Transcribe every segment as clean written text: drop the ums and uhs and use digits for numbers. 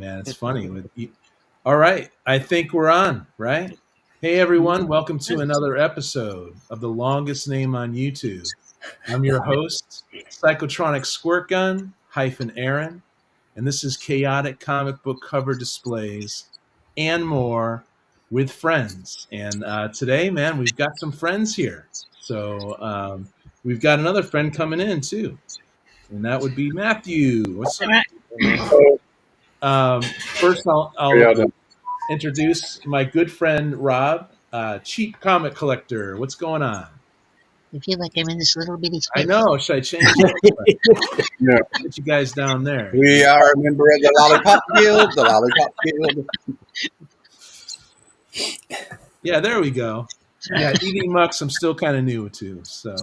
man. It's funny. All right. I think we're on, right? Hey, everyone. Welcome to another episode of The Longest Name on YouTube. I'm your host, Psychotronic Squirt Gun Aaron, and this is Chaotic Comic Book Cover Displays and more with friends. And today, man, we've got some friends here. So we've got another friend coming in, too. And that would be Matthew. What's up? First, I'll introduce my good friend Rob, cheap comic collector. What's going on? I feel like I'm in this little bitty space. I know. Should I change it? Yeah. Get you guys down there. We are a member of the Lollipop Guild. The Lollipop Guild. Yeah, there we go. Yeah, eating mucks. I'm still kind of new to. So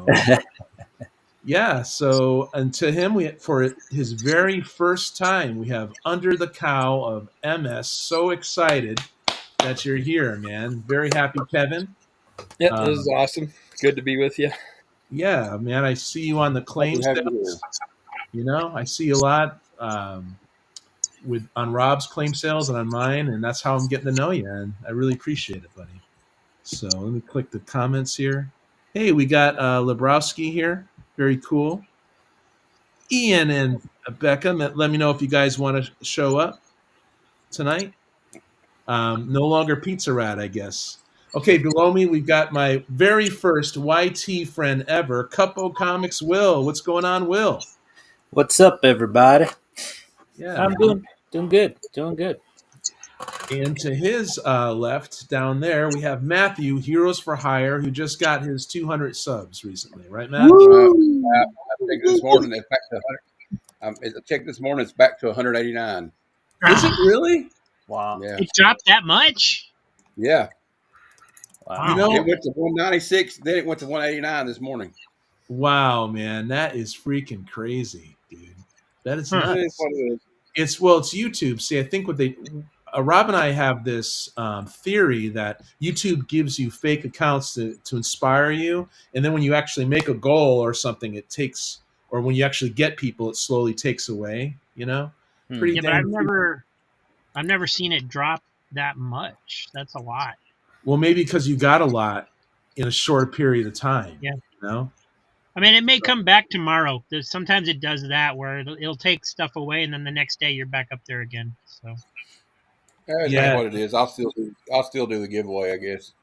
yeah. So and to him, for his very first time, we have Under the Cow of MS. So excited that you're here, man. Very happy, Kevin. Yeah, this is awesome. Good to be with you. Yeah, man. I see you on the claim sales. You know, I see a lot on Rob's claim sales and on mine, and that's how I'm getting to know you. And I really appreciate it, buddy. So let me click the comments here. Hey, we got Lebrowski here. Very cool. Ian and Becca, let me know if you guys want to show up tonight. No longer Pizza Rat, I guess. Okay, below me, we've got my very first YT friend ever, Cuppo Comics Will. What's going on, Will? What's up, everybody? Yeah, I'm doing good. And to his left, down there, we have Matthew, Heroes for Hire, who just got his 200 subs recently, right, Matt? I checked this morning. It's back to 100. I checked this morning. It's back to 189. Is it really? Wow. Yeah. It dropped that much? Yeah. Wow. You know, It went to 196. Then it went to 189 this morning. wow, man, that is freaking crazy, dude. That is It nuts. is what it is. It's YouTube. See, I think what Rob and I have this theory that YouTube gives you fake accounts to inspire you, and then when you actually make a goal or something, it takes, or when you actually get people, it slowly takes away. You know, pretty. Yeah, but damn I've never seen it drop that much. That's a lot. Well, maybe because you got a lot in a short period of time. Yeah. You know. I mean, it may come back tomorrow. Sometimes it does that where it'll take stuff away, and then the next day you're back up there again. So. That's what it is. I'll still do the giveaway, I guess.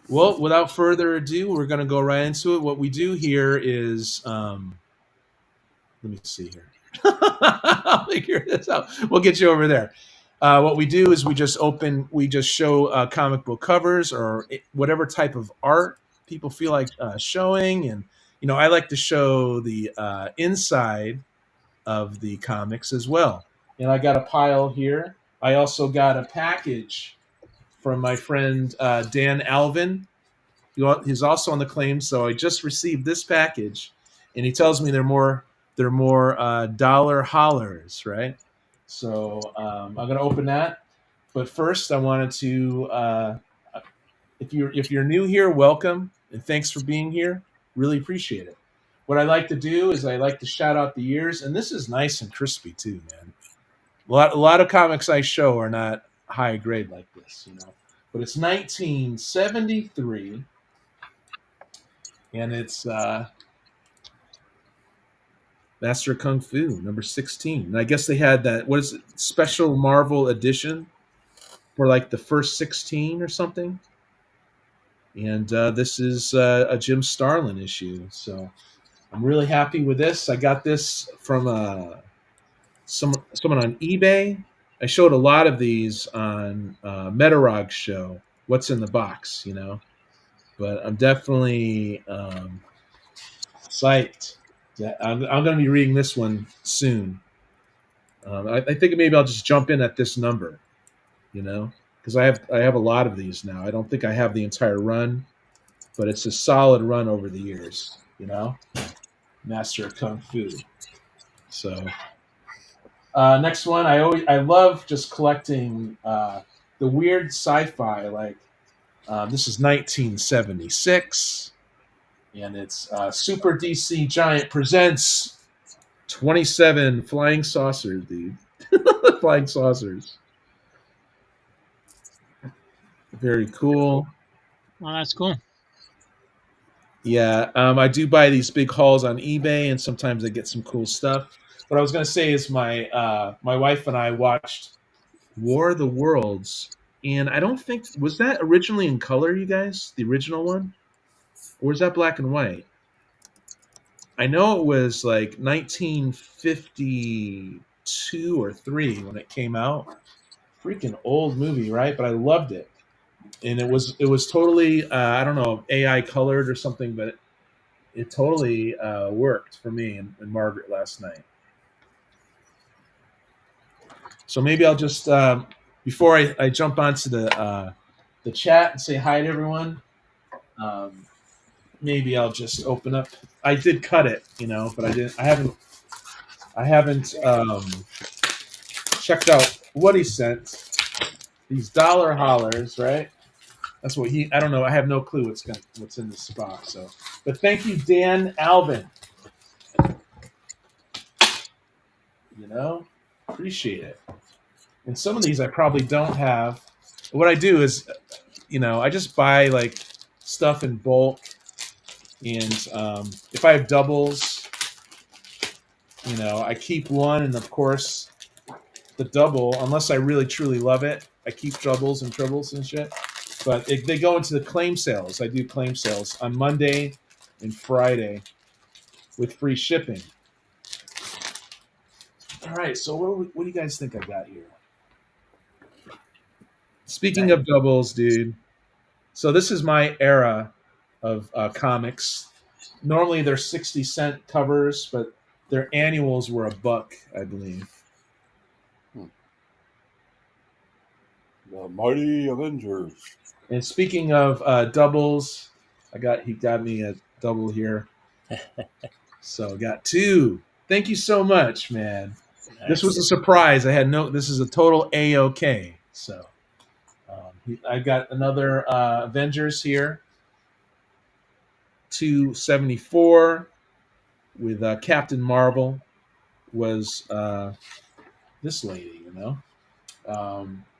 Well, without further ado, we're going to go right into it. What we do here is, let me see here. I'll figure this out. We'll get you over there. What we do is we just show comic book covers or whatever type of art people feel like showing. And, you know, I like to show the inside of the comics as well. And I got a pile here. I also got a package from my friend Dan Alvin. He's also on the claim, so I just received this package, and he tells me they're more dollar hollers, right? So I'm going to open that, but first I wanted to, if you're new here, welcome and thanks for being here. Really appreciate it. What I like to do is I like to shout out the years, and this is nice and crispy too, man. A lot of comics I show are not high grade like this, you know. But it's 1973, and it's Master of Kung Fu, number 16. And I guess they had that, what is it, special Marvel edition for like the first 16 or something. And this is a Jim Starlin issue. So I'm really happy with this. I got this from someone on eBay. I showed a lot of these on Metarog's show, What's in the Box, you know. But I'm definitely psyched. I'm going to be reading this one soon. I think maybe I'll just jump in at this number, you know, because I have a lot of these now. I don't think I have the entire run, but it's a solid run over the years, you know. Master of Kung Fu. So next one, I love just collecting the weird sci-fi. Like this is 1976, and it's Super DC Giant presents 27 Flying Saucers, dude. Flying saucers. Very cool. Well, that's cool. Yeah, I do buy these big hauls on eBay, and sometimes I get some cool stuff. What I was going to say is my wife and I watched War of the Worlds, and I don't think was that originally in color, you guys, the original one, or was that black and white? I know it was like 1952 or three when it came out. Freaking old movie, right? But I loved it, and it was totally I don't know, AI colored or something, but it totally worked for me and Margaret last night. So maybe I'll just before I jump onto the chat and say hi to everyone. Maybe I'll just open up. I did cut it, but I didn't. I haven't checked out what he sent. These dollar hollers, right? That's what he. I don't know. I have no clue what's in this box. So, but thank you, Dan Alvin. Appreciate it. And some of these I probably don't have. What I do is, I just buy like stuff in bulk, and if I have doubles, I keep one, and of course, the double, unless I really truly love it, I keep doubles and triples and shit. But they go into the claim sales. I do claim sales on Monday and Friday with free shipping. All right, so what do you guys think I got here? Speaking of doubles, dude. So this is my era of comics. Normally they're 60-cent covers, but their annuals were $1, I believe. The Mighty Avengers. And speaking of doubles, he got me a double here. So got 2. Thank you so much, man. Nice. This was a surprise. This is a total A-OK. So I got another Avengers here. 274 with Captain Marvel was this lady,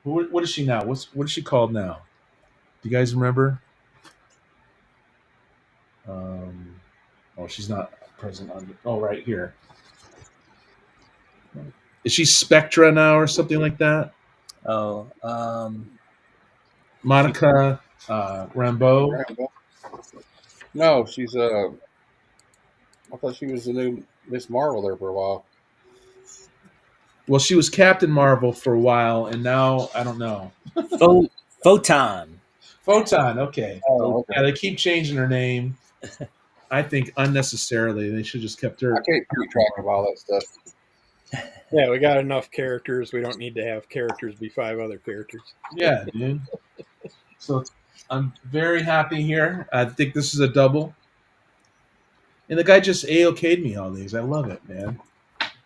what is she now? What is she called now? Do you guys remember? She's not present on. Right here. Is she Spectra now or something like that? Monica Rambeau. No, she's I thought she was the new Miss Marvel there for a while. Well, she was Captain Marvel for a while, and now I don't know. Photon. Okay. Oh, okay. Yeah, they keep changing her name. I think unnecessarily. They should have just kept her. I can't keep track of all that stuff. Yeah, we got enough characters. We don't need to have characters be 5 other characters. Yeah, dude. So I'm very happy here. I think this is a double. And the guy just A-okayed me all these. I love it, man.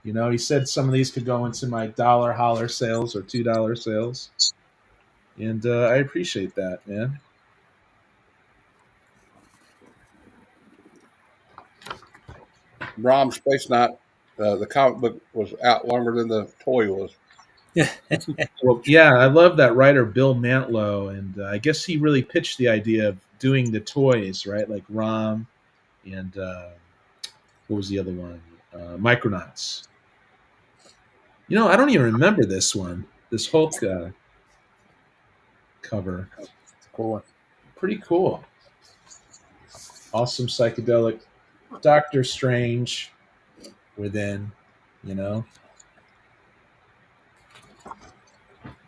He said some of these could go into my dollar holler sales or $2 sales. And I appreciate that, man. Brom Space Knight, the comic book was out longer than the toy was. Well, yeah, I love that writer Bill Mantlo, and I guess he really pitched the idea of doing the toys, right? Like Rom and what was the other one? Micronauts. I don't even remember this one. This Hulk cover. Cool. Pretty cool. Awesome psychedelic. Doctor Strange within, So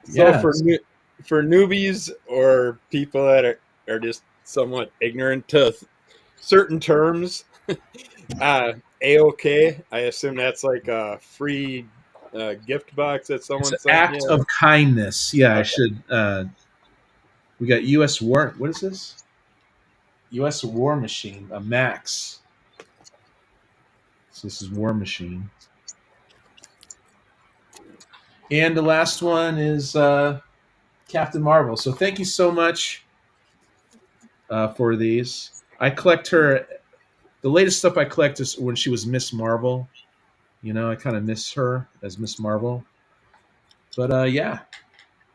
yeah. for newbies or people that are just somewhat ignorant to certain terms, A-OK, I assume that's like a free gift box that someone it's an act of kindness. Yeah, okay. I should. We got U.S. War. What is this? U.S. War Machine, a Max. So this is War Machine. And the last one is Captain Marvel. So thank you so much for these. I collect her. The latest stuff I collect is when she was Miss Marvel. I kind of miss her as Miss Marvel. But yeah.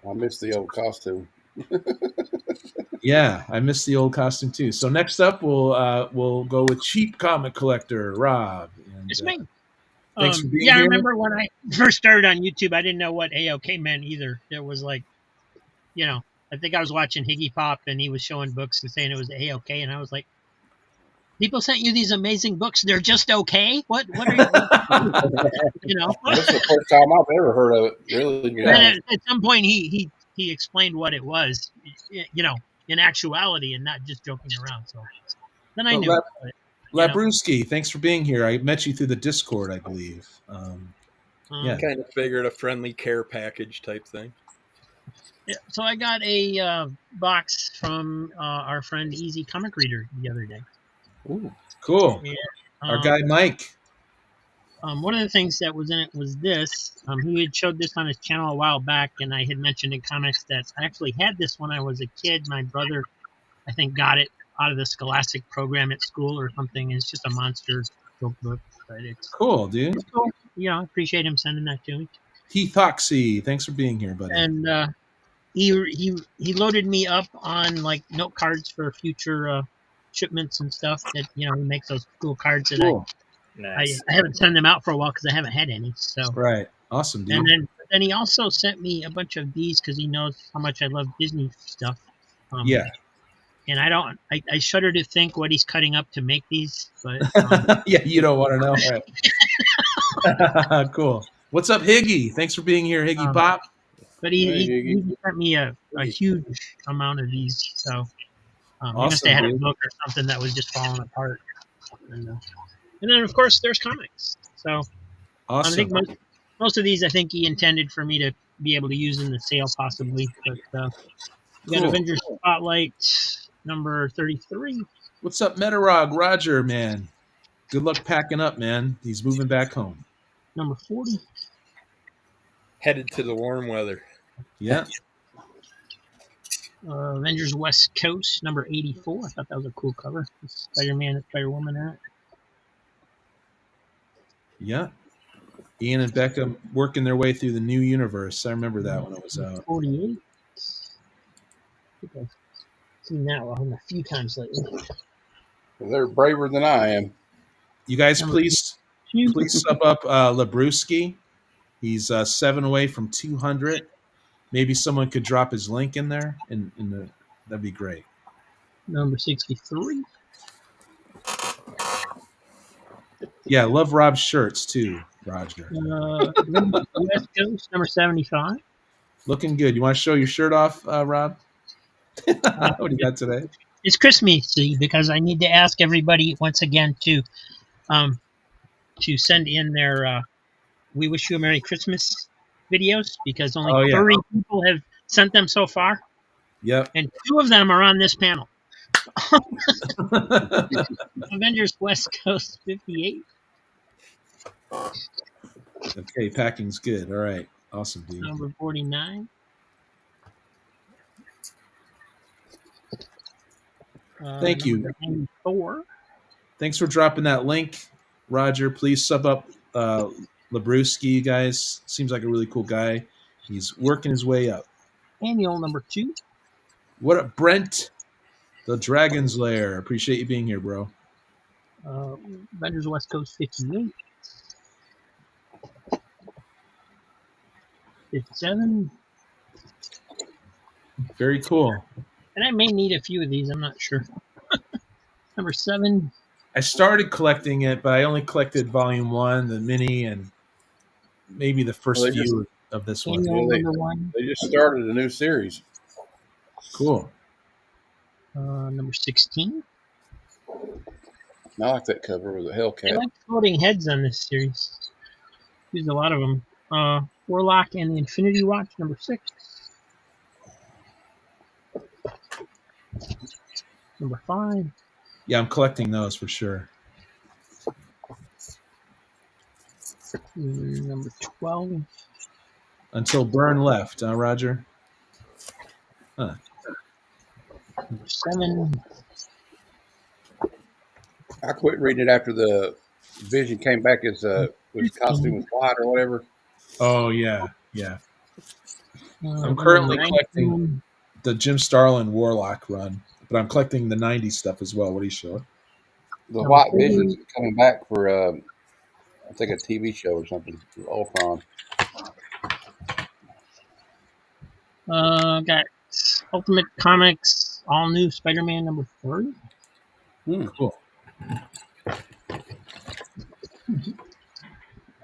I miss the old costume. Yeah, I missed the old costume too. So next up, we'll go with cheap comic collector Rob. And It's me. thanks for being Yeah, I here. remember when I first started on YouTube, I didn't know what AOK meant either. It was like, I think I was watching Higgy Pop and he was showing books and saying it was AOK, and I was like, people sent you these amazing books. They're just okay. What are you? This is the first time I've ever heard of it. Really, yeah. At some point, he explained what it was, in actuality, and not just joking around. So then I knew. Labruski, thanks for being here. I met you through the Discord, I believe. Yeah. Kind of figured a friendly care package type thing. Yeah, so I got a box from our friend Easy Comic Reader the other day. Ooh, cool. And, our guy Mike. One of the things that was in it was this. He had showed this on his channel a while back, and I had mentioned in comics that I actually had this when I was a kid. My brother, I think, got it out of the Scholastic program at school or something. It's just a monster joke book. But it's cool, dude. It's cool. I appreciate him sending that to me. Heathoxy, thanks for being here, buddy. And he loaded me up on like note cards for future shipments and stuff. That he makes those cool cards that cool. I haven't sent them out for a while because I haven't had any. So right, awesome, dude. And then he also sent me a bunch of these because he knows how much I love Disney stuff. Yeah. And I shudder to think what he's cutting up to make these. But yeah, you don't want to know. Right. Cool. What's up, Higgy? Thanks for being here, Higgy Pop. But he sent me a huge amount of these. So awesome, he must have had a book or something that was just falling apart. And then, of course, there's comics. So awesome. I think most of these, I think he intended for me to be able to use in the sale, possibly. But we got Avengers Spotlight number 33. What's up, Metarog? Roger, man. Good luck packing up, man. He's moving back home. Number 40. Headed to the warm weather. Yeah. Avengers West Coast number 84. I thought that was a cool cover. Spider-Man and Spider-Woman in it. Yeah. Ian and Becca working their way through the new universe. I remember that when it was out. 48. I think I've seen that one a few times lately. They're braver than I am. You guys, please sub up Labruski. He's 7 away from 200. Maybe someone could drop his link in there, that'd be great. Number 63. Yeah, love Rob's shirts too, Roger. West Coast number 75. Looking good. You want to show your shirt off, Rob? What do you got today? It's Christmassy because I need to ask everybody once again to send in their "We Wish You a Merry Christmas" videos because only 30 people have sent them so far. Yep. And 2 of them are on this panel. Avengers West Coast 58. Okay, packing's good. All right. Awesome, dude. Number 49. Thank you. 94. Thanks for dropping that link, Roger. Please sub up Labruski, you guys. Seems like a really cool guy. He's working his way up. Annual number 2. What up, Brent? The Dragon's Lair. Appreciate you being here, bro. Avengers West Coast 58. 57. Very cool. And I may need a few of these. I'm not sure. Number 7. I started collecting it, but I only collected volume 1, the mini, and maybe the first few of this one. They just started a new series. Cool. Number 16. I like that cover with the Hellcat. I like floating heads on this series. Used a lot of them. Warlock and the Infinity Watch, number 6. Number 5. Yeah, I'm collecting those for sure. Number 12. Until Byrne left, Roger? Huh. Number 7. I quit reading it after the Vision came back as his costume was white or whatever. Oh, yeah. Yeah. I'm currently collecting the Jim Starlin Warlock run, but I'm collecting the 90s stuff as well. What are you showing? The White Vision's coming back for, I think, a TV show or something. Ultron. Got Ultimate Comics All New Spider-Man number 30. Cool.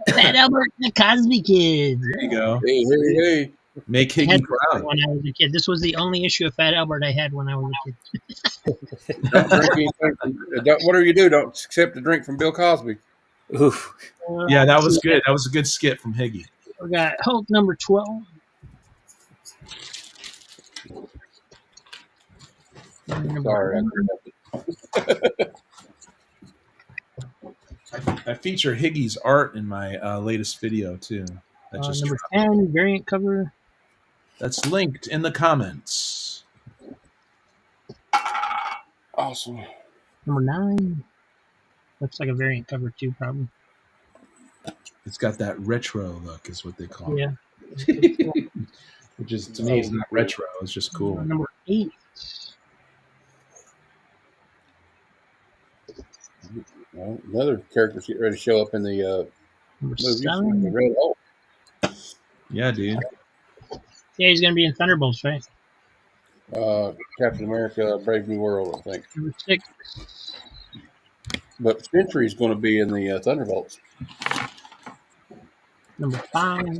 Fat Albert and the Cosby Kids. There you go. Hey, hey, hey. Make I had Higgy proud. when I was a kid. This was the only issue of Fat Albert I had when I was a kid. Don't drink anything whatever you do, don't accept a drink from Bill Cosby. Oof. Yeah, that was good. That was a good skit from Higgy. We got Hulk number 12. Sorry. I feature Higgy's art in my latest video too. That just Number dropped. 10, variant cover. That's linked in the comments. Awesome. Number 9. Looks like a variant cover too, probably. It's got that retro look, is what they call Yeah. it. Which is, to me, is not retro. It's just cool. Number 8. Well, another character's getting ready to show up in the Number movie. 7. The Red Hulk. Yeah, dude. Yeah, he's going to be in Thunderbolts, right? Captain America, Brave New World, I think. Number 6. But Sentry's going to be in the Thunderbolts. Number 5.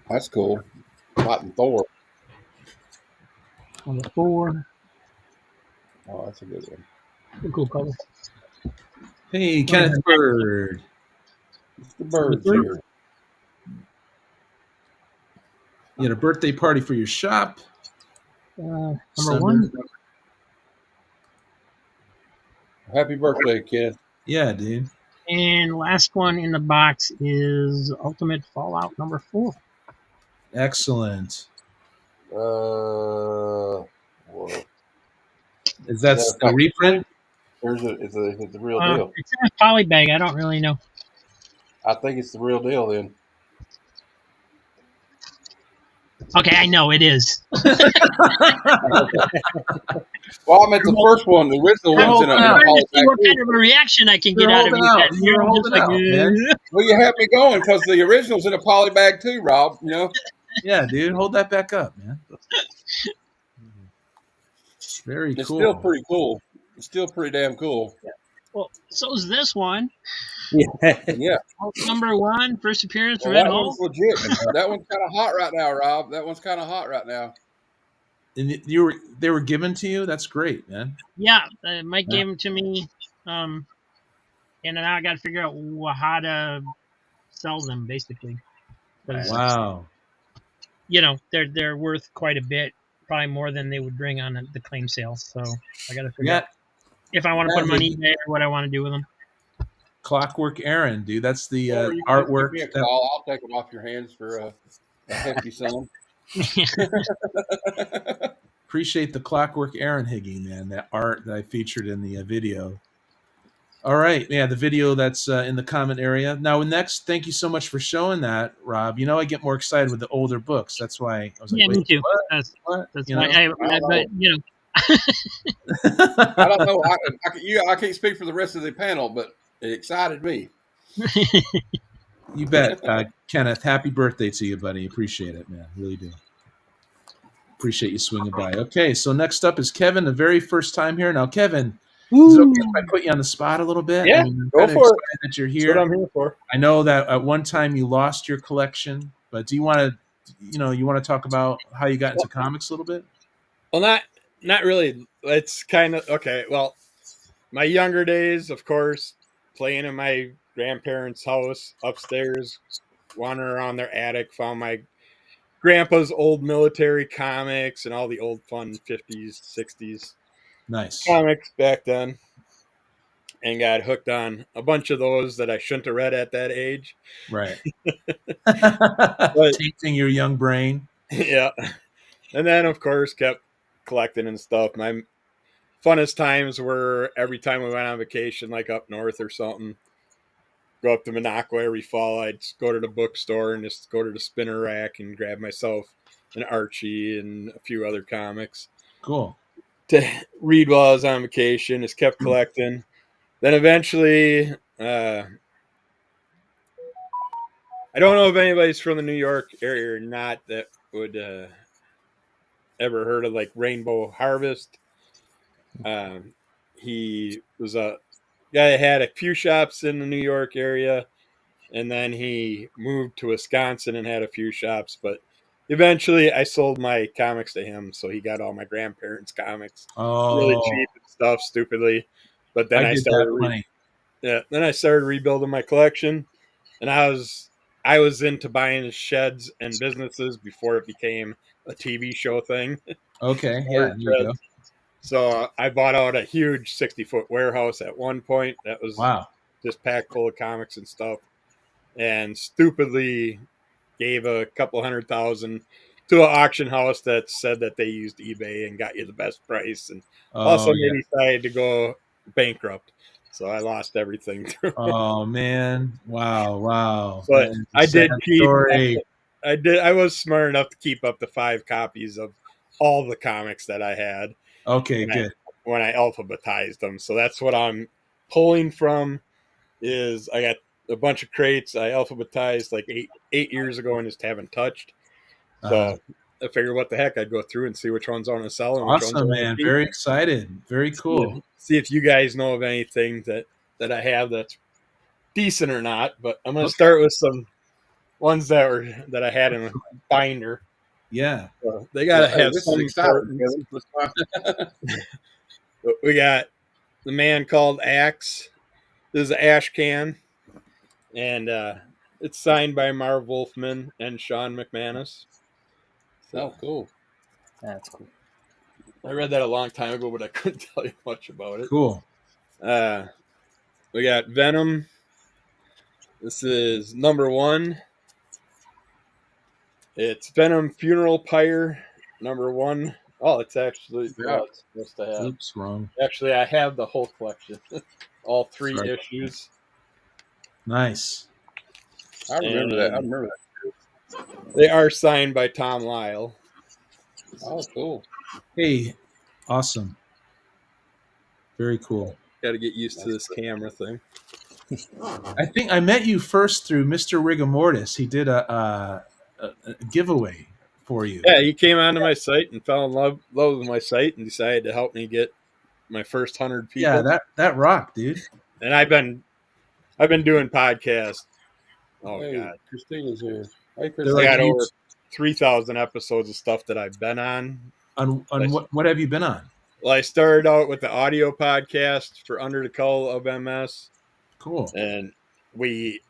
That's cool. Fighting Thor. Number 4. Oh, that's a good one. Pretty cool cover. Hey, Kenneth Bird. It's the birds Number here. You had a birthday party for your shop. Number Sunday. 1. Happy birthday, kid. Yeah, dude. And last one in the box is Ultimate Fallout number 4. Excellent. Whoa. Is that a reprint? Or is it the real deal? It's in a poly bag. I don't really know. I think it's the real deal then. Okay, I know it is. Well, I meant the first one, the original one's in a I'm trying to see polyback what too. kind of a reaction I can get You're out of holding you. out. guys. You're just holding out, man. Well, you have me going because the original's in a poly bag too, Rob. You know, Yeah, dude. Hold that back up, man. Very it's cool. still pretty cool. It's still pretty damn cool. Well, so's this one. Yeah. Hulk number 1, first appearance, Well, Red that Hulk. one's legit. That one's kind of hot right now, Rob. That one's kind of hot right now. And they were given to you? That's great, man. Yeah, Mike gave them to me. And now I got to figure out how to sell them, basically. 'Cause, Wow. you know, they're worth quite a bit, probably more than they would bring on the claim sale. So I got to figure out if I want to put them on eBay or what I want to do with them. Clockwork Aaron, dude. That's the Or you can artwork. give me a call. I'll take it off your hands for a hefty sum. Appreciate the Clockwork Aaron Higgy, man. That art that I featured in the video. All right, yeah, the video that's in the comment area. Now, next, thank you so much for showing that, Rob. You know, I get more excited with the older books. That's why I was like, Yeah, me wait, too. what? What? That's You why know? but you know, I don't know. I can't speak for the rest of the panel, but it excited me. You bet, Kenneth. Happy birthday to you, buddy. Appreciate it, man. Really do. Appreciate you swinging by. Okay, so next up is Kevin, the very first time here. Now, Kevin, is it okay if I put you on the spot a little bit? Yeah, I'm go kind of for it. excited that you're That's here. what I'm here for. I know that at one time you lost your collection, but do you want to, you want to talk about how you got into comics a little bit? Well, not really. It's kind of okay. Well, my younger days, of course, playing in my grandparents' house upstairs, wandering around their attic, found my grandpa's old military comics and all the old fun 50s, 60s Nice. comics back then, and got hooked on a bunch of those that I shouldn't have read at that age. Right. But Tainting your young brain. yeah, and then of course kept collecting and stuff. My funnest times were every time we went on vacation, like up north or something. go up to Minocqua every fall. I'd go to the bookstore and just go to the spinner rack and grab myself an Archie and a few other comics Cool. to read while I was on vacation. Just kept collecting. Then eventually, I don't know if anybody's from the New York area or not that would ever heard of like Rainbow Harvest. He was a guy that had a few shops in the New York area, and then he moved to Wisconsin and had a few shops. But eventually, I sold my comics to him, so he got all my grandparents' comics really Oh, cheap and stuff, stupidly. But then I did that plenty. then I started rebuilding my collection, and I was into buying sheds and businesses before it became a TV show thing. Okay, yeah, there you go. So I bought out a huge 60-foot warehouse at one point that was Wow. just packed full of comics and stuff, and stupidly gave a couple $100,000 to an auction house that said that they used eBay and got you the best price, and also Oh, yeah. they decided to go bankrupt. So I lost everything through. Oh man! Wow! But That is a I did sad keep. story. I was smart enough to keep up to 5 copies of all the comics that I had Okay, when good. when I alphabetized them. So that's what I'm pulling from. Is I got a bunch of crates I alphabetized like eight years ago and just haven't touched. So I figured, what the heck, I'd go through and see which ones I want to sell and which ones I Awesome, want to man! keep. Very excited. Very cool. See if you guys know of anything that I have that's decent or not. But I'm going to Okay. start with some ones that I had in a binder. Yeah. So they got to have this some is exciting. importance. Let's talk. We got the Man Called Axe. This is an ash can, and it's signed by Marv Wolfman and Sean McManus. So Oh, cool. That's cool. I read that a long time ago, but I couldn't tell you much about it. Cool. We got Venom. This is number 1. It's Venom Funeral Pyre number 1. Oh, it's actually it's supposed to have. Oops, wrong. Actually, I have the whole collection, all 3 Sorry. issues. Nice. I remember that. I remember that. They are signed by Tom Lyle. Oh, cool. Hey, awesome. Very cool. Got to get used to this camera thing. I think I met you first through Mr. Rigamortis. He did a giveaway for you. Yeah, he came onto my site and fell in love with my site and decided to help me get my first 100 people. Yeah, that rocked, dude. And I've been doing podcasts. Oh Hey, God, Christina's here. Hey, I Christina. got over 3,000 episodes of stuff that I've been on. On what have you been on? Well, I started out with the audio podcast for Under the Cull of MS, Cool. and we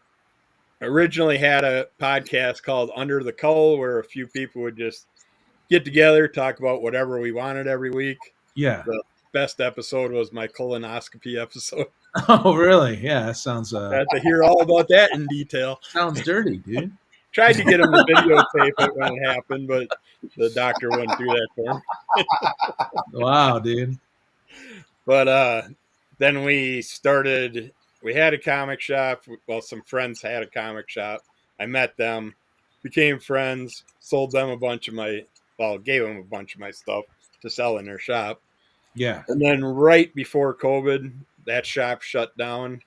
originally had a podcast called Under the Cull, where a few people would just get together, talk about whatever we wanted every week. Yeah. The best episode was my colonoscopy episode. Oh, really? Yeah, that sounds I had to hear all about that in detail. sounds dirty, dude. Tried to get him to videotape it when it happened, but the doctor wouldn't do that for him. Wow, dude. But then we had a comic shop. Well, some friends had a comic shop. I met them, became friends, gave them a bunch of my stuff to sell in their shop. Yeah. And then right before COVID, that shop shut down.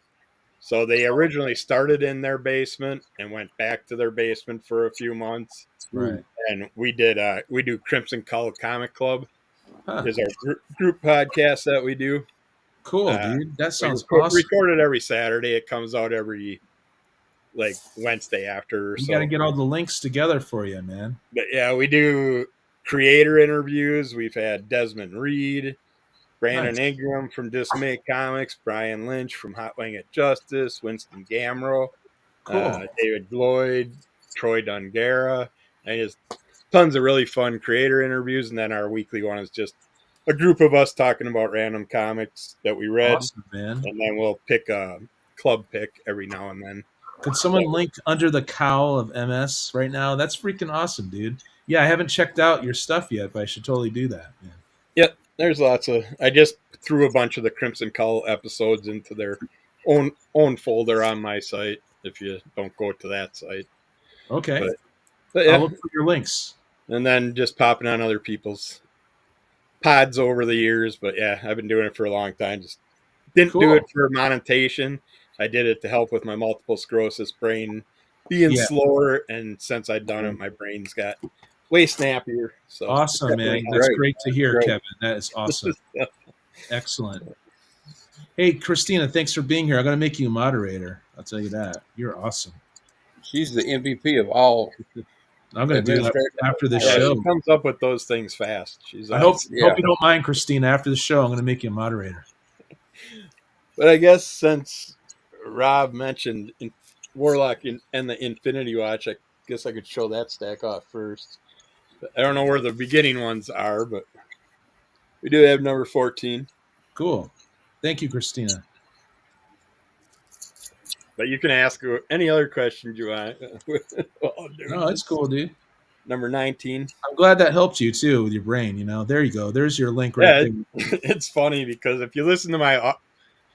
So they originally started in their basement and went back to their basement for a few months. Right. And we do Crimson Cull Comic Club Huh. is our group podcast that we do. Cool, dude. That sounds we awesome. record it every Saturday. It comes out every Wednesday after. You got to get all the links together for you, man. But yeah, we do creator interviews. We've had Desmond Reed, Brandon Nice. Ingram from Dismay Comics, Brian Lynch from Hot Wing at Justice, Winston Gamro, Cool. David Lloyd, Troy Dungara, and just tons of really fun creator interviews. And then our weekly one is just a group of us talking about random comics that we read. Awesome, man. And then we'll pick a club pick every now and then. Could someone link Under the Cowl of MS right now? That's freaking awesome, dude. Yeah, I haven't checked out your stuff yet, but I should totally do that. Man. Yep, there's lots of. I just threw a bunch of the Crimson Cull episodes into their own folder on my site if you don't go to that site. Okay. But I'll yeah, look for your links. and then just popping on other people's pods over the years. But yeah, I've been doing it for a long time. Just didn't do Cool. it for monetization. I did it to help with my multiple sclerosis brain being Yeah. slower, and since I'd done it, my brain's got way snappier. So Awesome, man. That's great to hear, Great. Kevin. That is awesome. Excellent. Hey, Christina, thanks for being here. I'm going to make you a moderator. I'll tell you that. You're awesome. She's the MVP of all. I'm going to do that after the Yeah, show. she comes up with those things fast. She's I hope awesome. Yeah. you don't mind, Christina. After the show, I'm going to make you a moderator. But I guess since Rob mentioned Warlock and the Infinity Watch, I guess I could show that stack off first. I don't know where the beginning ones are, but we do have number 14. Cool. Thank you, Christina. But you can ask any other questions you want. No, it's cool, dude. Number 19. I'm glad that helped you too with your brain. There you go. There's your link right there. It's funny because if you listen to my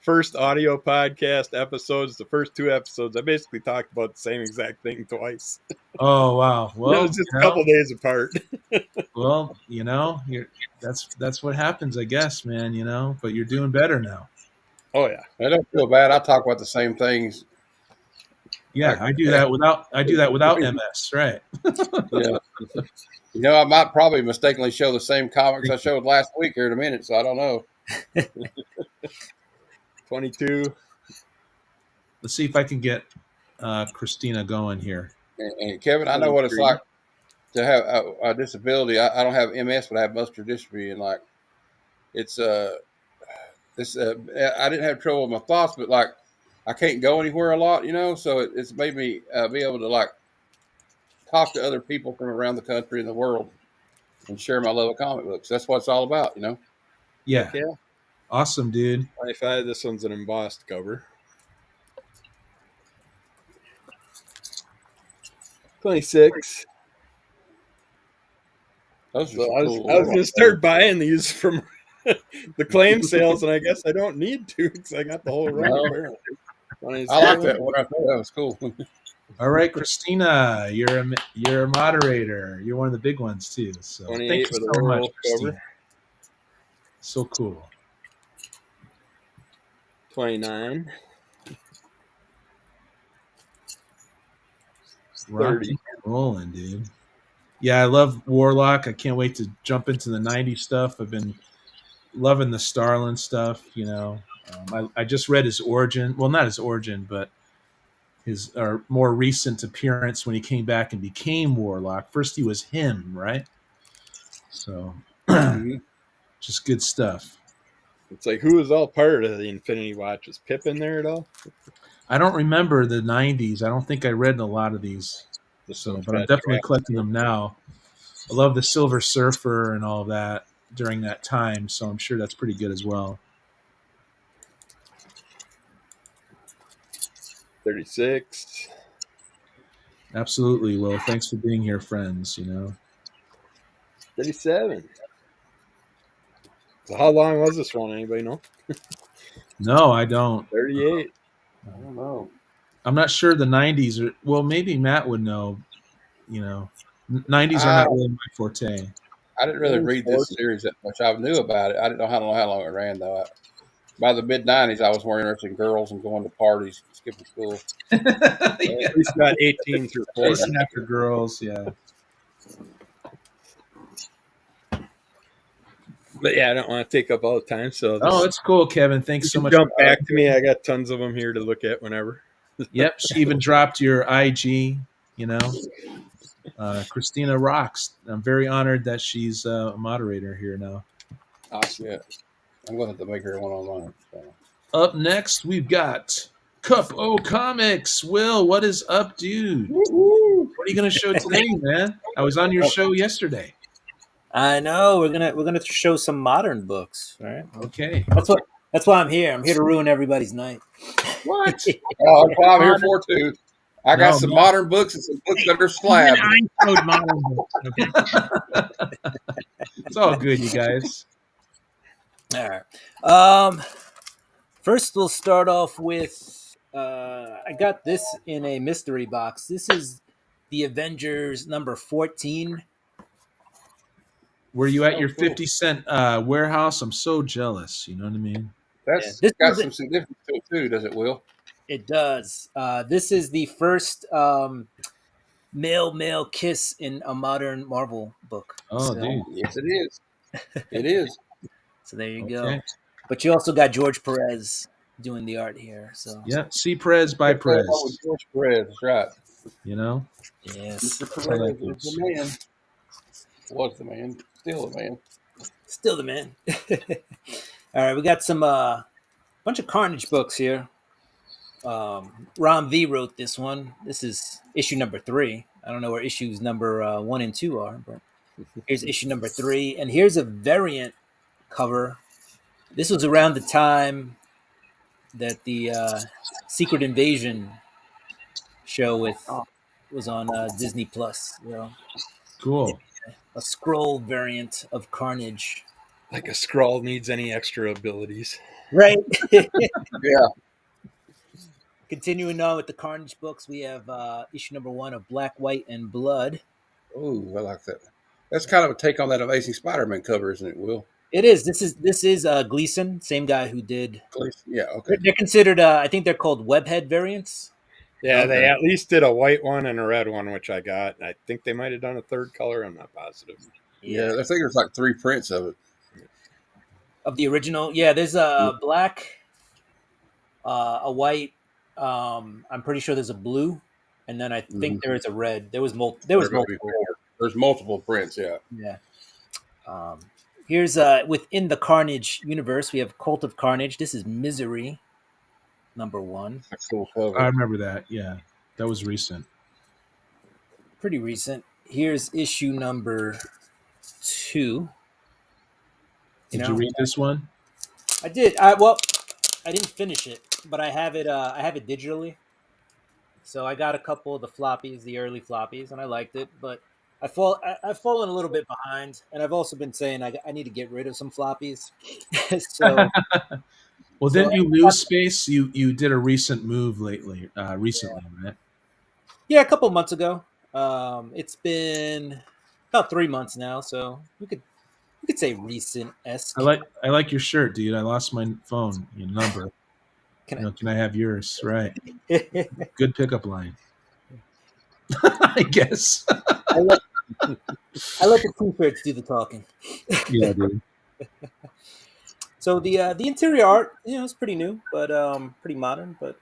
first audio podcast episodes, the first 2 episodes, I basically talked about the same exact thing twice. Oh wow. Well, it was just a couple days apart. Well, that's what happens, I guess, man. But you're doing better now. Oh yeah. I don't feel bad. I talk about the same things. Yeah, I do that without MS, right? Yeah. I might probably mistakenly show the same comics I showed last week here in a minute, so I don't know. 22. Let's see if I can get Christina going here. And Kevin, I know what it's like to have a disability. I don't have MS, but I have muscular dystrophy, and like it's this. I didn't have trouble with my thoughts, but like I can't go anywhere a lot, So it's made me be able to like talk to other people from around the country and the world and share my love of comic books. That's what it's all about, Yeah. Awesome, dude. 25. This one's an embossed cover. 26. Those are So cool. I was going to start buying these from the claim sales, and I guess I don't need to because I got the whole run. No. I like that one. I thought that was cool. All right, Christina, you're a moderator. You're one of the big ones too. So thank you so much, Christina. So cool. 29. 30. Rolling, dude. Yeah, I love Warlock. I can't wait to jump into the 90s stuff. I've been loving the Starlin stuff, I just read his origin. Well, not his origin, but his more recent appearance when he came back and became Warlock. First he was him, right? So just good stuff. It's like, who was all part of the Infinity Watch? Was Pip in there at all? I don't remember the 90s. I don't think I read a lot of these. But I'm definitely collecting them now. I love the Silver Surfer and all of that during that time, so I'm sure that's pretty good as well. 36. Absolutely. Well, thanks for being here, friends, 37. So how long was this one? Anybody know? No, I don't. 38. I don't know. I'm not sure the 90s are. Well, maybe Matt would know. 90s are not really my forte. I didn't really read this series that much. I knew about it. I didn't know how long it ran, though. By the mid-90s, I was more interested in girls and going to parties, skipping school. At least about 18 through 40. Chasing after girls, yeah. But yeah, I don't want to take up all the time. So it's cool, Kevin. Thanks so much. Jump back to me. I got tons of them here to look at whenever. Yep, she even dropped your IG. Christina rocks. I'm very honored that she's a moderator here now. Awesome. Yeah. I'm going to have to make her one online. So. Up next, we've got Cup O Comics. Will, what is up, dude? Woo-hoo. What are you going to show today, man? I was on your show yesterday. I know we're gonna show some modern books, right? Okay. That's why I'm here. I'm here to ruin everybody's night. What? That's what I'm here for too. I got some modern books and some books that are slabbed. I showed modern books. Okay. It's all good, you guys. All right. First, we'll start off with I got this in a mystery box. This is the Avengers number 14. Were you at Oh, your cool. 50-cent warehouse? I'm so jealous. You know what I mean? Yeah, That's this got was some significance to it too, does it, Will? it does. This is the first male kiss in a modern Marvel book. Oh, dude. Yes, it is. It is. So there you go. Okay. But you also got George Perez doing the art here. So Yeah. See Perez by Get that on with Perez. George Perez. That's right. You know? yes, Mr. That's how that Perez is goes. the man. Was the man. Still the man. still the man. All right, we got some bunch of Carnage books here. Ron V wrote this one. This is issue number 3. I don't know where issues number 1 and 2 are, but here's issue number 3, and here's a variant cover. This was around the time that the Secret Invasion show was on Disney Plus. You know, Cool. a scroll variant of Carnage. Like a Skrull needs any extra abilities. Right. Yeah. Continuing on with the Carnage books, we have issue number 1 of Black, White, and Blood. Oh, I like that. That's kind of a take on that Amazing Spider-Man cover, isn't it, Will? It is. This is Gleason, same guy who did. Yeah. Okay. They're considered. I think they're called webhead variants. Yeah, Okay. they at least did a white one and a red one, which I got. I think they might have done a third color. I'm not positive. Yeah. I think there's like 3 prints of it. Of the original. Yeah, there's a black, a white. I'm pretty sure there's a blue, and then I think there is a red. There was multiple. There's multiple prints. Yeah. Yeah. Here's within the Carnage universe, we have Cult of Carnage. This is Misery, number 1. That's a cool cover. I remember that. Yeah. That was recent. Pretty recent. Here's issue number 2. Did you read this one? I did. I didn't finish it, but I have it. I have it digitally. So I got a couple of the floppies, the early floppies, and I liked it. But I've fallen a little bit behind, and I've also been saying I need to get rid of some floppies. So Well, didn't you lose space? You did a recent move recently, right? yeah, a couple months ago. It's been about 3 months now, so we could say recent-esque. I like your shirt, dude. I lost my phone, your number. Can I have yours? Right. Good pickup line. I guess. I let the t-shirts do the talking. Yeah, dude. So the interior art, it's pretty new, but pretty modern, but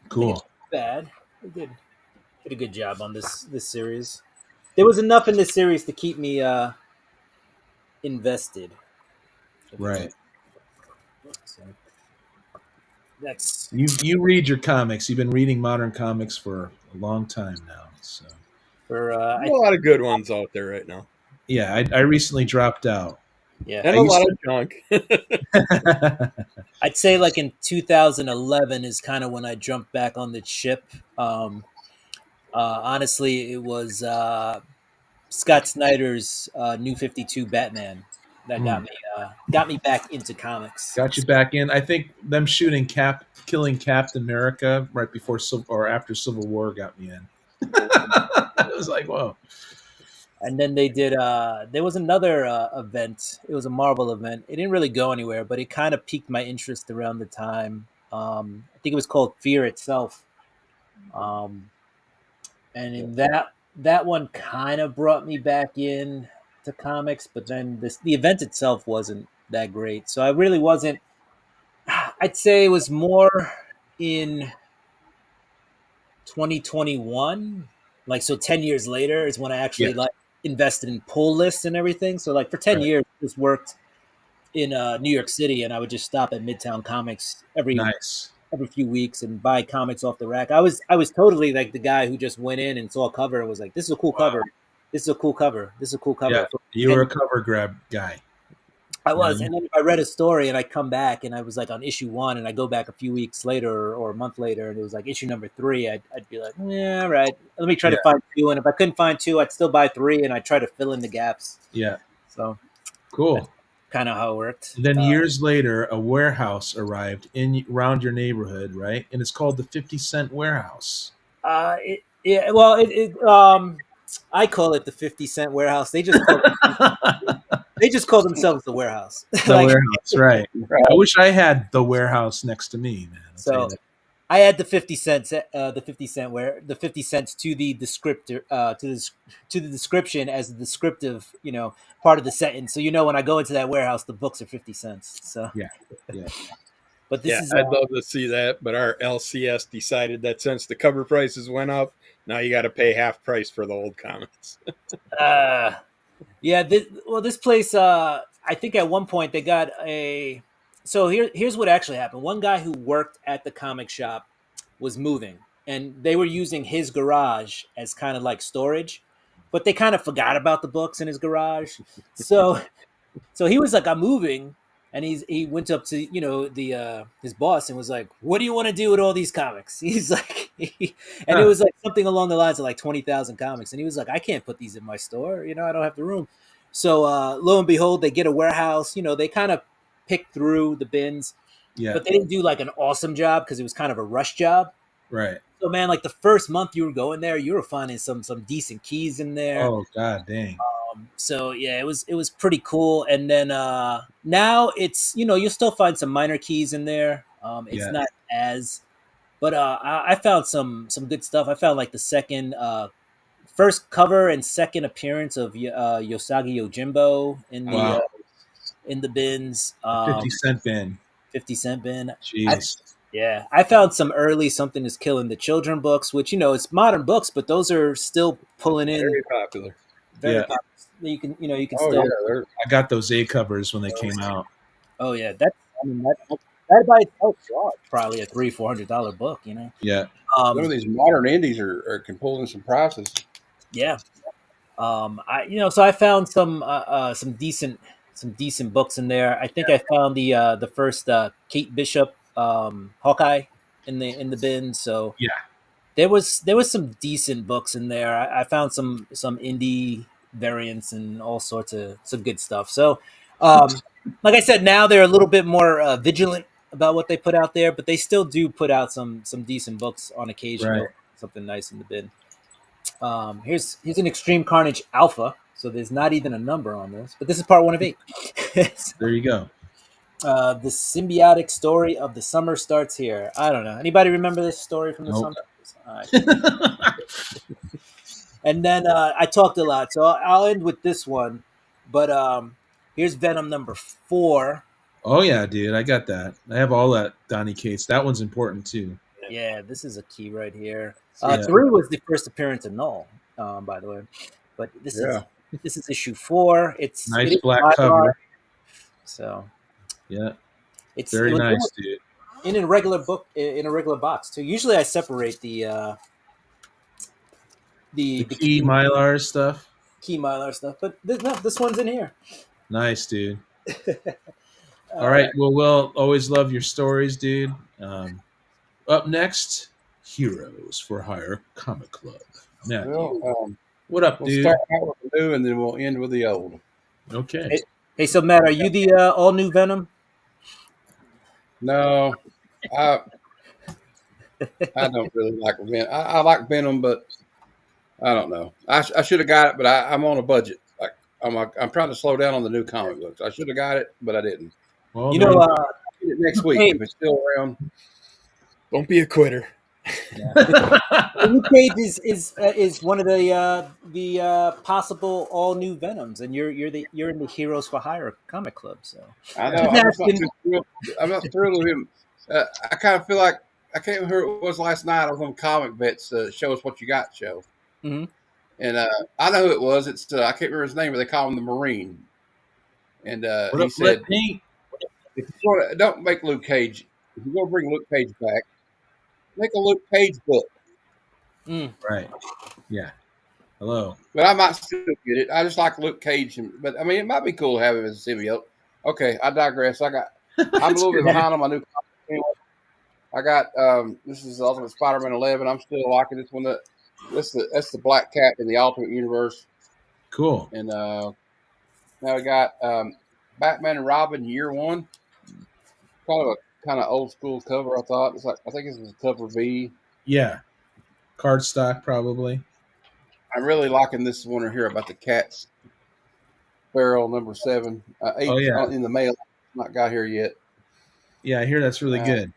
Cool. bad. They did a good job on this series. There was enough in this series to keep me invested. Right. So that's You read your comics. You've been reading modern comics for a long time now. So for There's a lot of good ones out there right now. yeah, I recently dropped out. yeah. And a lot of junk. I'd say like in 2011 is kind of when I jumped back on the ship. Honestly, it was Scott Snyder's New 52 Batman that got me back into comics. Got you back in. I think them killing Captain America right before or after Civil War got me in. It was like, whoa. And then they did. There was another event. It was a Marvel event. It didn't really go anywhere, but it kind of piqued my interest around the time. I think it was called Fear Itself. And in that one kind of brought me back in to comics, but then the event itself wasn't that great. So I really wasn't. I'd say it was more in 2021. Like, so 10 years later is when I actually invested in pull lists and everything. So like for 10 years, I just worked in New York City, and I would just stop at Midtown Comics every few weeks and buy comics off the rack. I was totally like the guy who just went in and saw a cover and was like, "This is a cool cover. This is a cool cover. This is a cool cover." Yeah, you were a cover grab guy. I was, and then if I read a story and I come back and I was like on issue 1, and I go back a few weeks later or a month later and it was like issue number 3, I'd be like, yeah, right. Let me try to find 2, and if I couldn't find 2, I'd still buy 3 and I'd try to fill in the gaps. Yeah. So cool. kind of how it worked. And then years later, a warehouse arrived around your neighborhood, right? And it's called the 50-cent warehouse. Yeah, well, I call it the 50-cent warehouse. They just call themselves the warehouse. The Like, warehouse, right. I wish I had the warehouse next to me, man. I'll tell you so that. I had the 50 cents, the 50 cents to the descriptor, to the description as the descriptive, part of the sentence. So when I go into that warehouse, the books are 50 cents. So Yeah. but this is I'd love to see that, but our LCS decided that since the cover prices went up, now you got to pay half price for the old comics. yeah. This place, I think at one point they got a. So here's what actually happened. One guy who worked at the comic shop was moving, and they were using his garage as kind of like storage, but they kind of forgot about the books in his garage. So he was like, "I'm moving," and he went up to the his boss and was like, "What do you want to do with all these comics?" He's like, and it was like something along the lines of like 20,000 comics, and he was like, "I can't put these in my store. I don't have the room." So lo and behold, they get a warehouse. They kind of pick through the bins, Yeah. but they didn't do like an awesome job because it was kind of a rush job. Right. So man, like the first month you were going there, you were finding some decent keys in there. Oh, god dang. So yeah, it was pretty cool. And then now it's you'll still find some minor keys in there. It's Yeah. not as, but I found some good stuff. I found like the first cover and second appearance of Yosagi Yojimbo Wow. in the bins. 50-cent bin. 50-cent bin. Jeez. I found some early Something Is Killing the Children books, which it's modern books, but those are still pulling in. Very popular. Yeah. Popular. You can Oh still. yeah, I got those A covers when they came out. Oh yeah, that by itself is probably a $300-$400 book. Yeah. some of these modern indies can pull in some prices. Yeah. So I found some decent books in there. I think I found the first Kate Bishop Hawkeye in the bin. So Yeah. there was some decent books in there. I found some indie variants and all sorts of some good stuff. So, like I said, now they're a little bit more vigilant about what they put out there, but they still do put out some decent books on occasion. Right. Something nice in the bin. Here's an Extreme Carnage Alpha. So there's not even a number on this, but this is part 1 of 8. There you go. The symbiotic story of the summer starts here. I don't know. Anybody remember this story from the Nope. summer? And then I talked a lot, so I'll end with this one. But here's Venom number 4. Oh yeah, dude, I got that. I have all that Donny Cates. That one's important too. Yeah, this is a key right here. Yeah. 3 was the first appearance of Null, by the way. But this is issue 4. It's Nice it is black Black cover. Art, so Yeah. it's Very it was nice, dude. in a regular book in a regular box too. Usually I separate the Key Mylar stuff. key Mylar stuff, but this one's in here. Nice, dude. All right. Well, we'll always love your stories, dude. Up next, Heroes for Hire Comic Club. Now, Well, what up, we'll dude? start out with the new, and then we'll end with the old. Okay. Hey, so Matt, are you the all new Venom? No, I don't really like Venom. I like Venom, but I don't know. I should have got it, but I'm on a budget. Like I'm trying to slow down on the new comic books. I should have got it, but I didn't. Well, You know, I'll get it next week if it's still around. Don't be a quitter. Luke Cage is one of the possible all new Venoms, and you're in the Heroes for Hire comic club. So I know. I'm not thrilled with him. I kind of feel like I can't remember who it was last night. I was on Comic Vets Show Us What You Got show. Mhm. And I know who it was. It's I can't remember his name, but they call him the Marine. And he said, if you don't make Luke Cage, if you're going to bring Luke Cage back, make a Luke Cage book. Right. Yeah. Hello. But I might still get it. I just like Luke Cage. But, I mean, it might be cool to have him as a symbiote. Okay, I digress. I'm a little bit behind on my new comic. Anyway, I got this is Ultimate Spider-Man 11. I'm still liking this one. That's the Black Cat in the Ultimate Universe. Cool. And now we got Batman and Robin Year One. Kind of old school cover. I thought it's like I think this is cover B. Yeah, cardstock probably. I'm really liking this one here about the Cats Barrel number 7. 8 Oh yeah, in the mail. Not got here yet. yeah. I hear that's really good.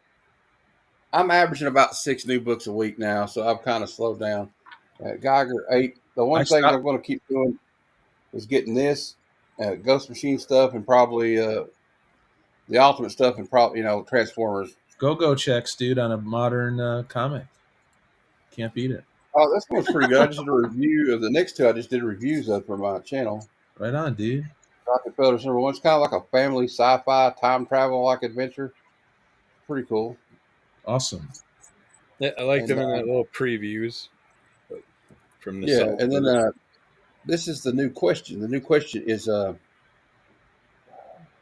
I'm averaging about 6 new books a week now, so I've kind of slowed down. Geiger 8. The one thing I'm going to keep doing is getting this Ghost Machine stuff and probably the Ultimate stuff and probably Transformers. Go checks, dude, on a modern comic. Can't beat it. Oh, this one's pretty good. I just did a review of the next 2. I just did reviews of for my channel. Right on, dude. Rockefeller's number 1. It's kind of like a family sci-fi time travel like adventure. Pretty cool. Awesome. Yeah, I like them in the little previews from the yeah. And then this is the new question. The new question is I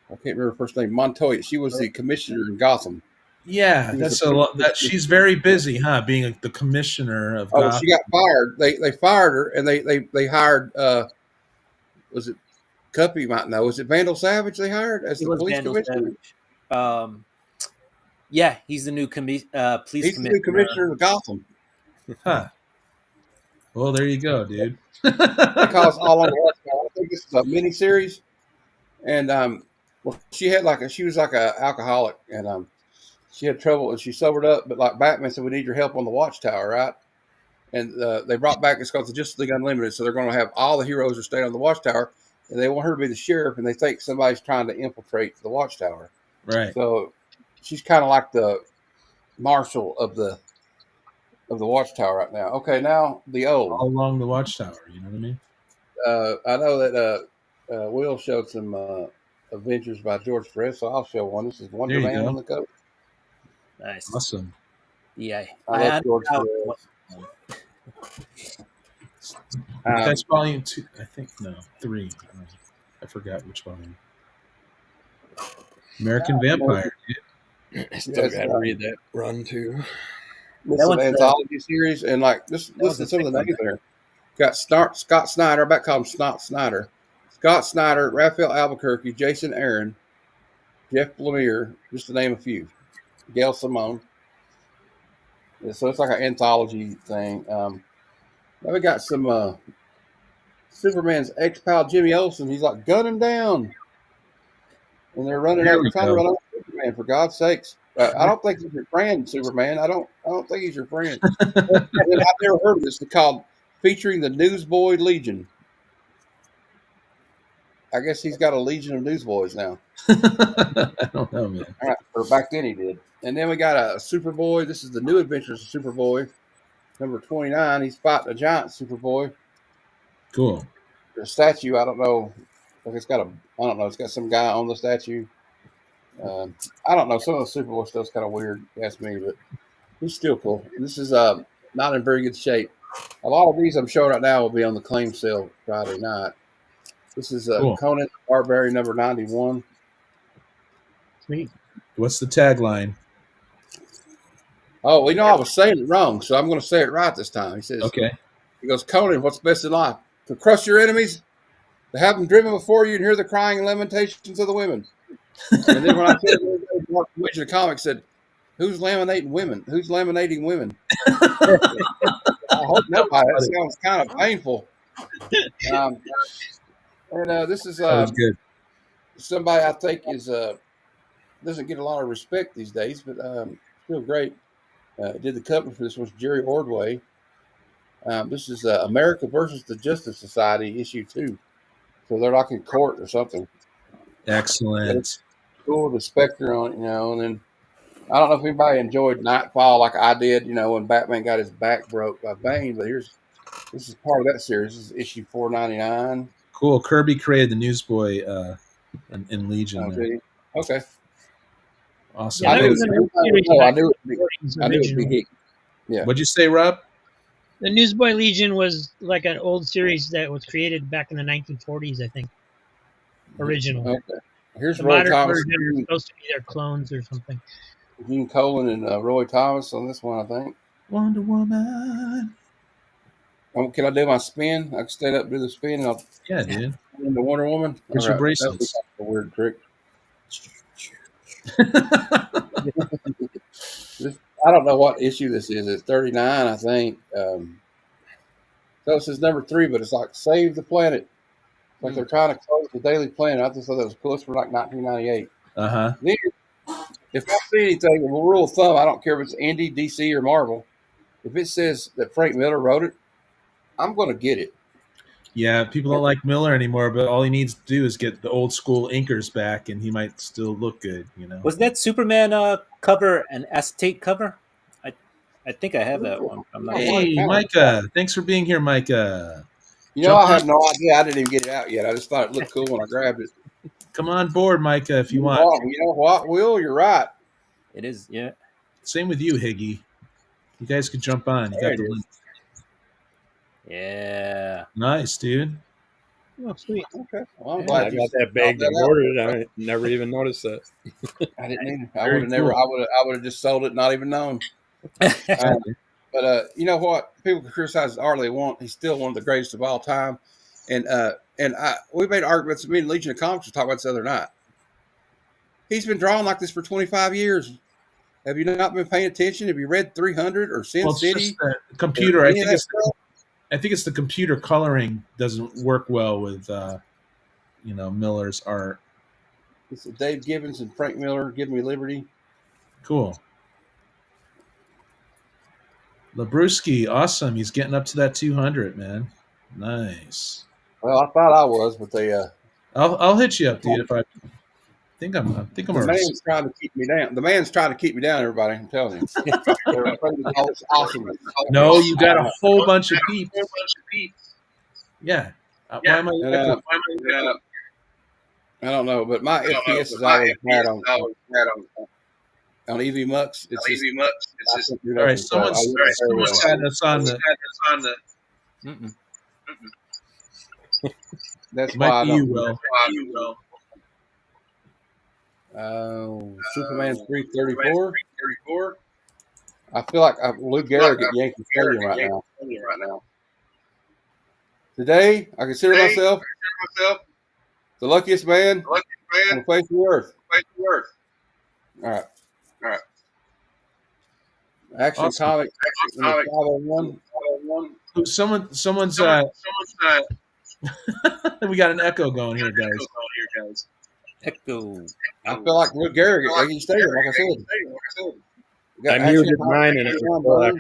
can't remember her first name. Montoya. She was the commissioner in Gotham. Yeah, that's a lot. That she's very busy, huh? Being the commissioner of Gotham. She got fired. They fired her, and they hired. Was it Cuppy? Might know. Was it Vandal Savage? They hired as the police commissioner. Yeah, he's the new police commissioner. He's the new commissioner of Gotham. Huh. Well, there you go, dude. Because all on the I think this is a mini series, and well, she was like a alcoholic, and she had trouble, and she sobered up. But like Batman said, we need your help on the Watchtower, right? And they brought back it's called the Justice League Unlimited, so they're going to have all the heroes are staying on the Watchtower, and they want her to be the sheriff, and they think somebody's trying to infiltrate the Watchtower. Right. So she's kind of like the marshal of the Watchtower right now. Okay, now the old. All along the Watchtower, you know what I mean? I know that Will showed some Adventures by George Perez, so I'll show one. This is Wonder Man on the cover. Nice. Awesome. Yeah. I love George Perez. That's volume 2, I think. No, 3. I forgot which volume. American Vampire. I still got to read that run too. This is an anthology series, and like listen to some of the names there. Got Scott Snyder. I bet call him Snot Snyder. Scott Snyder, Raphael Albuquerque, Jason Aaron, Jeff Lemire, just to name a few. Gail Simone. Yeah, so it's like an anthology thing. Now we got some Superman's ex-pal Jimmy Olsen. He's like, gun him down. And they're trying to run over Superman, for God's sakes. I don't think he's your friend, Superman. I don't think he's your friend. I've never heard of this. It's called featuring the Newsboy Legion. I guess he's got a legion of newsboys now. I don't know, man. All right, or back then he did. And then we got a Superboy. This is the New Adventures of Superboy, number 29. He's fighting a giant Superboy. Cool. The statue, I don't know. It's got some guy on the statue. I don't know. Some of the Superboy stuff's kind of weird, if you ask me, but he's still cool. This is not in very good shape. A lot of these I'm showing right now will be on the claim sale Friday night. This is cool. Conan the Barbarian number 91. Sweet. What's the tagline? Oh, I was saying it wrong, so I'm going to say it right this time. He says, okay. He goes, Conan, what's best in life? To crush your enemies, to have them driven before you and hear the crying and lamentations of the women. And then when I said the comic said, who's laminating women? Who's laminating women? I hope nobody. That sounds kind of painful. This is good. Somebody I think is doesn't get a lot of respect these days, but still great. Did the cover for this was Jerry Ordway. This is America versus the Justice Society issue 2. So they're like in court or something. Excellent. Cool with the Spectre on it, and then I don't know if anybody enjoyed Nightfall like I did, when Batman got his back broke by Bane, but this is part of that series. This is issue 499. Cool. Kirby created the Newsboy in Legion. Okay. Awesome. Yeah, I knew it would be heat. Yeah. What'd you say, Rob? The Newsboy Legion was like an old series that was created back in the 1940s, I think. Original. Okay. Here's the Roy modern Thomas. version are supposed to be their clones or something. Gene Colan and Roy Thomas on this one, I think. Wonder Woman. Can I do my spin? I can stand up and do the spin, and I'll Yeah, dude. in the Wonder Woman. Here's All your right, bracelets. that's a weird trick. I don't know what issue this is. It's 39, I think. So it says number 3, but it's like Save the Planet. It's like they're trying to close the Daily Planet. I just thought that was cool. It's from like 1998. Uh-huh. Then, if I see anything, a rule of thumb, I don't care if it's Indie, DC, or Marvel. If it says that Frank Miller wrote it, I'm going to get it. Yeah, people don't like Miller anymore, but all he needs to do is get the old school inkers back, and he might still look good. Was that Superman cover an acetate cover? I think I have that one. I'm not sure. Hey, Micah! Thanks for being here, Micah. I have no idea. I didn't even get it out yet. I just thought it looked cool when I grabbed it. Come on board, Micah, if you want. You know what, Will? You're right. It is, yeah. Same with you, Higgy. You guys could jump on. You got the link. Yeah. Nice, dude. Oh, sweet. Okay. Well, I'm I glad got that bagged and ordered. I never even noticed that. I didn't either. I would have never. I would have just sold it, not even known. But you know what? People can criticize art they want. He's still one of the greatest of all time. And we made arguments. Me and Legion of Comics were talking about this the other night. He's been drawing like this for 25 years. Have you not been paying attention? Have you read 300 or Sin City? The computer. I think it's the computer coloring doesn't work well with Miller's art. It's Dave Gibbons and Frank Miller, Give Me Liberty. Cool. Labruski, awesome. He's getting up to that 200, man. Nice. Well, I thought I was, but they. I'll hit you up, dude. If I think I'm. The man's trying to keep me down. The man's trying to keep me down. Everybody, I'm telling you. Awesome. No, you got a whole bunch of peeps. Yeah. Why am I? I don't know, but my FPS is always had on EV Mux. It's just, all right, someone's had us on the. That's why I don't. You will. Superman 334. I feel like Lou Gehrig at Yankee Stadium right now. Today, I consider myself the luckiest man on the face of the earth. All right. Action awesome. Comic 501. Someone's we got an echo going here, guys. Echo. I feel like Lou Gehrig at Yankee Stadium, like I said. I muted mine and it was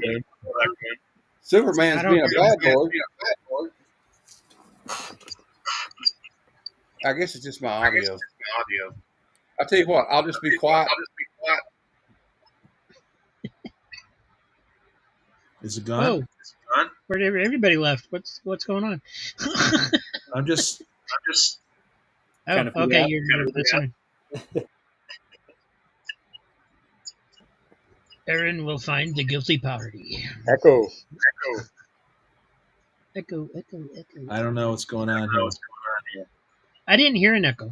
Superman's being a bad boy. I guess it's just my audio. I'll tell you what, I'll just be quiet. Is it gone? Oh, where everybody left? What's going on? I'm just. Oh, okay, you're listening. Aaron will find the guilty party. Echo. I don't know what's going on here. I didn't hear an echo.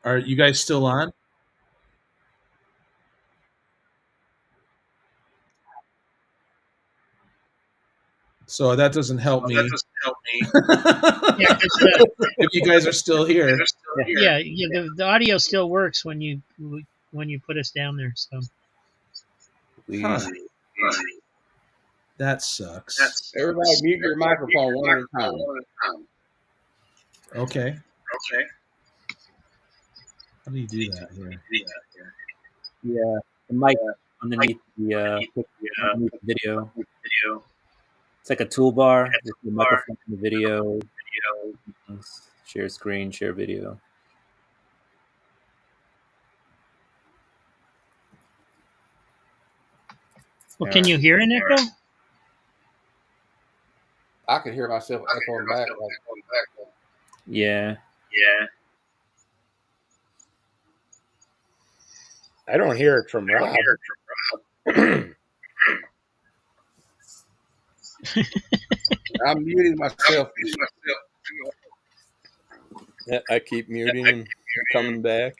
Are you guys still on? So that doesn't help me. Yeah, if you guys are still here. Yeah, the audio still works when you put us down there. So. Huh. That sucks. Everybody mute your microphone one at a time. Okay. How do you do that here? Yeah, the mic underneath the video. It's like a toolbar. Just the microphone in the video. Share screen, share video. Well, can you hear an echo? I could hear myself echoing back. Yeah. I don't hear it from Rob. I'm muting myself. Yeah, I keep muting and coming back.